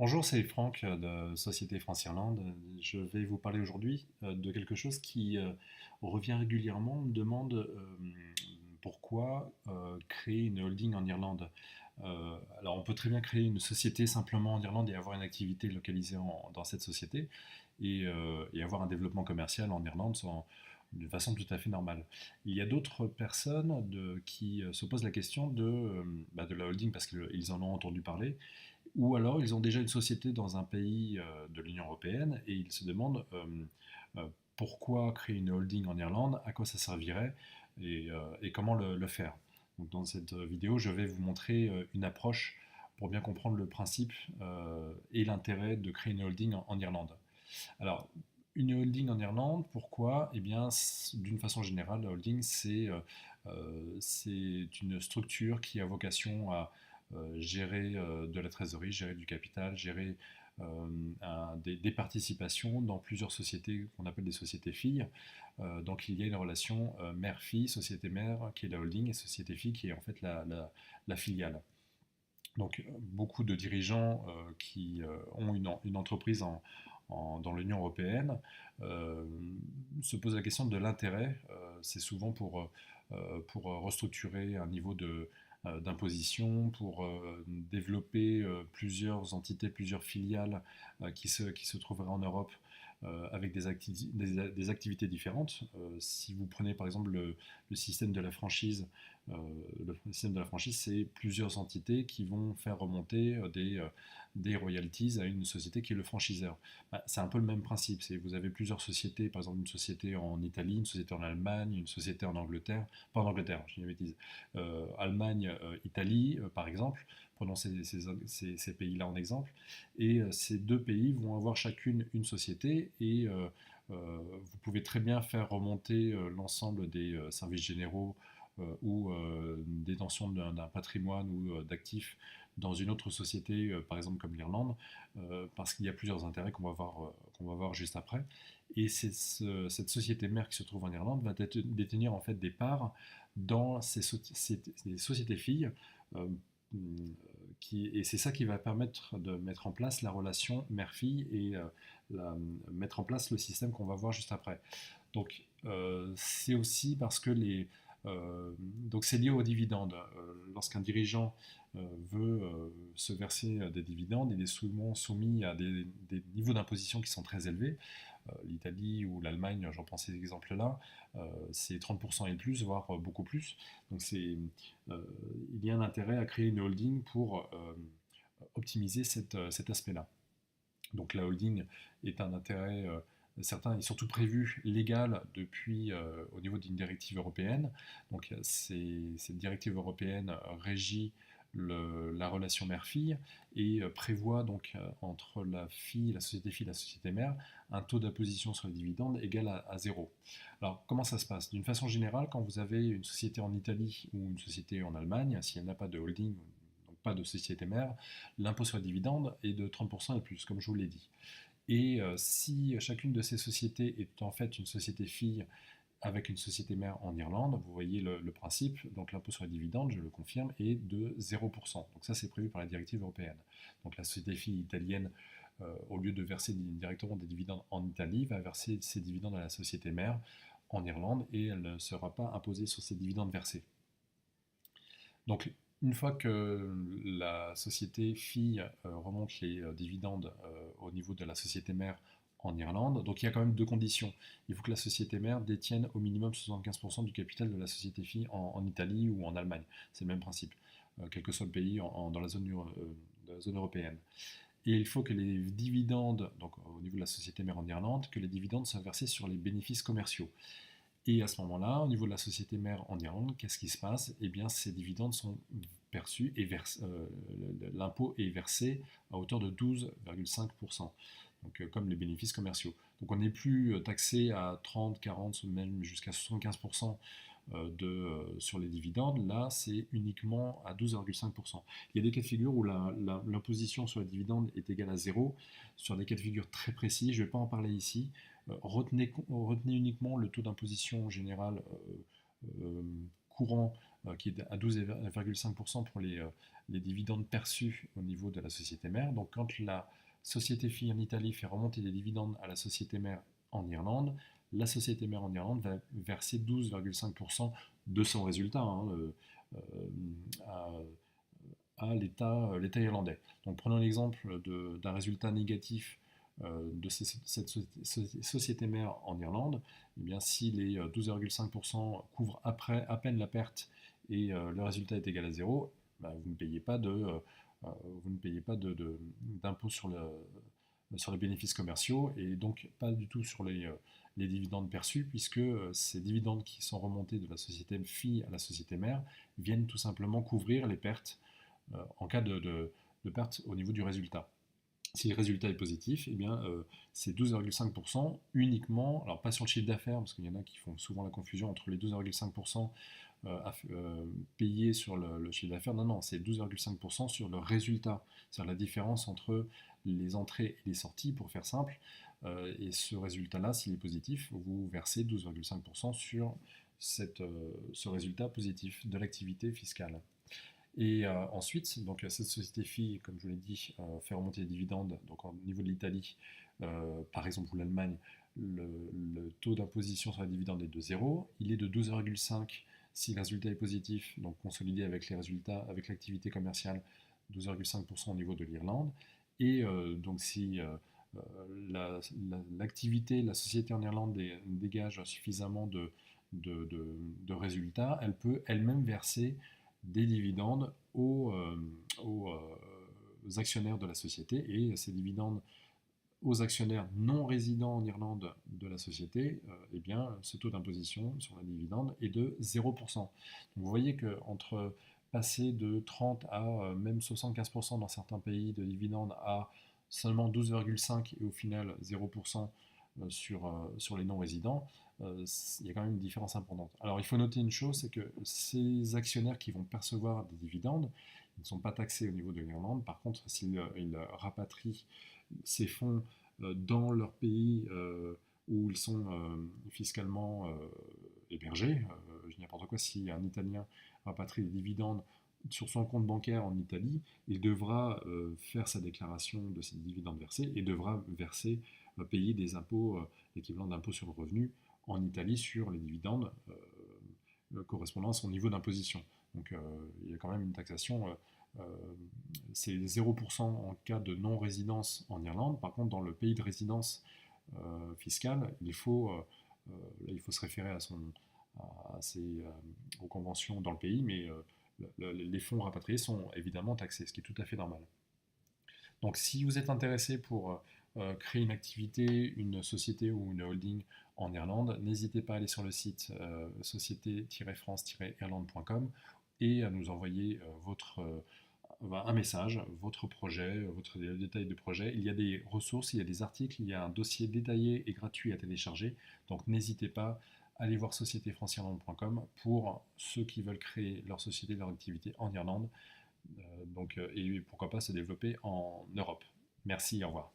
Bonjour, c'est Franck de Société France-Irlande. Je vais vous parler aujourd'hui de quelque chose qui revient régulièrement. On me demande pourquoi créer une holding en Irlande. Alors, on peut très bien créer une société simplement en Irlande et avoir une activité localisée dans cette société et avoir un développement commercial en Irlande d'une façon tout à fait normale. Il y a d'autres personnes qui se posent la question de la holding parce qu'ils en ont entendu parler ou alors ils ont déjà une société dans un pays de l'Union européenne et ils se demandent euh, pourquoi créer une holding en Irlande, à quoi ça servirait et comment le faire. Donc dans cette vidéo, je vais vous montrer une approche pour bien comprendre le principe et l'intérêt de créer une holding en Irlande. Alors, une holding en Irlande, pourquoi? Eh bien, d'une façon générale, la holding, c'est une structure qui a vocation à gérer de la trésorerie, gérer du capital, gérer des participations dans plusieurs sociétés qu'on appelle des sociétés filles. Donc il y a une relation mère-fille, société mère qui est la holding et société fille qui est en fait la filiale. Donc beaucoup de dirigeants qui ont une entreprise dans l'Union européenne euh, se posent la question de l'intérêt. C'est souvent pour restructurer un niveau d'imposition, pour développer plusieurs entités, plusieurs filiales qui se trouveraient en Europe avec des activités différentes. Si vous prenez par exemple le système de la franchise, euh, le système de la franchise, c'est plusieurs entités qui vont faire remonter des royalties à une société qui est le franchiseur. Bah, c'est un peu le même principe. Vous avez plusieurs sociétés, par exemple une société en Italie, une société en Allemagne, une société en Angleterre, pas en Angleterre, je dis une bêtise, Allemagne, Italie, par exemple. Prenons ces pays-là en exemple. Et ces deux pays vont avoir chacune une société et vous pouvez très bien faire remonter l'ensemble des services généraux ou détention d'un patrimoine ou d'actifs dans une autre société, par exemple comme l'Irlande, parce qu'il y a plusieurs intérêts qu'on va voir juste après. Et cette société mère qui se trouve en Irlande va détenir en fait des parts dans ces sociétés filles euh, et c'est ça qui va permettre de mettre en place la relation mère-fille et mettre en place le système qu'on va voir juste après. Donc c'est aussi parce que donc c'est lié aux dividendes. Lorsqu'un dirigeant veut se verser des dividendes, il est souvent soumis à des niveaux d'imposition qui sont très élevés. L'Italie ou l'Allemagne, j'en prends ces exemples-là, c'est 30% et plus, voire beaucoup plus. Donc euh, il y a un intérêt à créer une holding pour optimiser cet aspect-là. Donc la holding est un intérêt certain et surtout prévu légal depuis au niveau d'une directive européenne. Donc cette directive européenne régit la relation mère-fille et prévoit donc entre la société fille et la société mère un taux d'imposition sur les dividendes égal à zéro. Alors comment ça se passe? D'une façon générale, quand vous avez une société en Italie ou une société en Allemagne, si elle n'a pas de holding, donc pas de société mère, l'impôt sur les dividendes est de 30% et plus, comme je vous l'ai dit. Et si chacune de ces sociétés est en fait une société fille avec une société mère en Irlande, vous voyez le principe, donc l'impôt sur les dividendes, je le confirme, est de 0%. Donc ça c'est prévu par la directive européenne. Donc la société fille italienne, au lieu de verser directement des dividendes en Italie, va verser ses dividendes à la société mère en Irlande et elle ne sera pas imposée sur ces dividendes versés. Donc, une fois que la société fille remonte les dividendes au niveau de la société mère en Irlande, donc il y a quand même deux conditions. Il faut que la société mère détienne au minimum 75% du capital de la société fille en Italie ou en Allemagne. C'est le même principe, quel que soit le pays dans la zone européenne. Et il faut que les dividendes, donc au niveau de la société mère en Irlande, que les dividendes soient versés sur les bénéfices commerciaux. Et à ce moment-là, au niveau de la société mère en Irlande, qu'est-ce qui se passe? Eh bien, ces dividendes sont perçus et l'impôt est versé à hauteur de 12,5%, donc comme les bénéfices commerciaux. Donc on n'est plus taxé à 30, 40, même jusqu'à 75% sur les dividendes. Là, c'est uniquement à 12,5%. Il y a des cas de figure où l'imposition sur les dividendes est égale à zéro, sur des cas de figure très précis, je ne vais pas en parler ici. Retenez uniquement le taux d'imposition général courant qui est à 12,5% pour les dividendes perçus au niveau de la société mère. Donc quand la société fille en Italie fait remonter des dividendes à la société mère en Irlande, la société mère en Irlande va verser 12,5% de son résultat à, à l'État irlandais. Donc prenons l'exemple d'un résultat négatif de cette société mère en Irlande. Eh bien, si les 12,5% couvrent après à peine la perte et le résultat est égal à zéro, bah, vous ne payez pas d'impôt sur les bénéfices commerciaux et donc pas du tout sur les dividendes perçus, puisque ces dividendes qui sont remontés de la société fille à la société mère viennent tout simplement couvrir les pertes en cas de perte au niveau du résultat. Si le résultat est positif, eh bien, c'est 12,5% uniquement, alors pas sur le chiffre d'affaires, parce qu'il y en a qui font souvent la confusion entre les 12,5% payés sur le chiffre d'affaires. Non, non, c'est 12,5% sur le résultat, c'est-à-dire la différence entre les entrées et les sorties, pour faire simple. Et ce résultat-là, s'il est positif, vous versez 12,5% sur ce résultat positif de l'activité fiscale. Et ensuite, donc cette société fille, comme je vous l'ai dit, fait remonter les dividendes. Donc au niveau de l'Italie, par exemple, ou l'Allemagne, le taux d'imposition sur les dividendes est de 0. Il est de 12,5 si le résultat est positif, donc consolidé avec les résultats, avec l'activité commerciale, 12,5% au niveau de l'Irlande. Et donc si l'activité, la société en Irlande dégage suffisamment de résultats, elle peut elle-même verser des dividendes aux actionnaires de la société, et ces dividendes aux actionnaires non résidents en Irlande de la société, eh bien, ce taux d'imposition sur la dividende est de 0%. Donc vous voyez qu'entre passer de 30 à même 75% dans certains pays de dividendes à seulement 12,5 et au final 0% sur les non-résidents, il y a quand même une différence importante. Alors il faut noter une chose, c'est que ces actionnaires qui vont percevoir des dividendes, ils ne sont pas taxés au niveau de l'Irlande. Par contre, s'ils rapatrient ces fonds dans leur pays où ils sont fiscalement hébergés, je dis n'importe quoi, si un Italien rapatrie des dividendes sur son compte bancaire en Italie, il devra faire sa déclaration de ces dividendes versés et devra payer des impôts, l'équivalent d'impôts sur le revenu en Italie sur les dividendes correspondant à son niveau d'imposition. Donc il y a quand même une taxation. C'est 0% en cas de non-résidence en Irlande. Par contre, dans le pays de résidence fiscale, il faut se référer aux conventions dans le pays, mais les fonds rapatriés sont évidemment taxés, ce qui est tout à fait normal. Donc si vous êtes intéressé pour créer une activité, une société ou une holding en Irlande, n'hésitez pas à aller sur le site société-france-irlande.com et à nous envoyer un message, votre projet, votre détail de projet. Il y a des ressources, il y a des articles, il y a un dossier détaillé et gratuit à télécharger. Donc n'hésitez pas à aller voir société-france-irlande.com pour ceux qui veulent créer leur société, leur activité en Irlande. Et pourquoi pas se développer en Europe. Merci, au revoir.